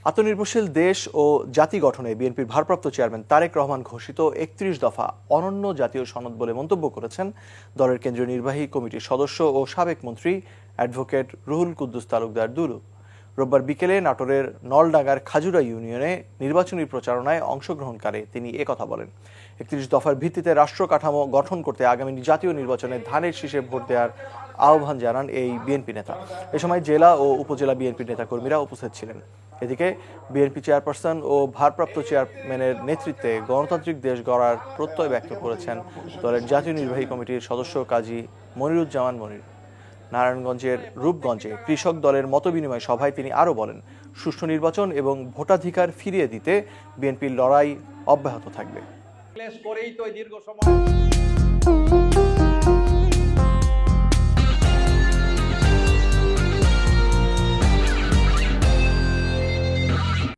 আত্মনির্ভরশীল দেশ ও জাতি গঠনে বিএনপির ভারপ্রাপ্ত চেয়ারম্যান তারেক রহমান ঘোষিত ৩১ দফা অনন্য জাতীয় সনদ বলে মন্তব্য করেছেন দলের কেন্দ্রীয় নির্বাহী কমিটির সদস্য ও সাবেক মন্ত্রী অ্যাডভোকেট রুহুল কুদ্দুস তালুকদার দুলু। রোববার বিকেলে নাটোরের নলডাঙ্গার খাজুরা ইউনিয়নে নির্বাচনী প্রচারণায় অংশগ্রহণকালে তিনি একথা বলেন। ৩১ দফার ভিত্তিতে রাষ্ট্র কাঠামো গঠন করতে আগামী জাতীয় নির্বাচনে ধানের শীষে ভোট দেওয়ার আহ্বান জানান এই বিএনপি নেতা। এ সময় জেলা ও উপজেলা বিএনপি নেতাকর্মীরা উপস্থিত ছিলেন। এদিকে বিএনপি চেয়ারপারসন ও ভারপ্রাপ্ত চেয়ারম্যানের নেতৃত্বে গণতান্ত্রিক দেশ গড়ার প্রত্যয় ব্যক্ত করেছেন দলের জাতীয় নির্বাহী কমিটির সদস্য কাজী মনিরুজ্জামান মনির। নারায়ণগঞ্জের রূপগঞ্জে কৃষক দলের মতবিনিময় সভায় তিনি আরও বলেন, সুষ্ঠু নির্বাচন এবং ভোটাধিকার ফিরিয়ে দিতে বিএনপির লড়াই অব্যাহত থাকবে।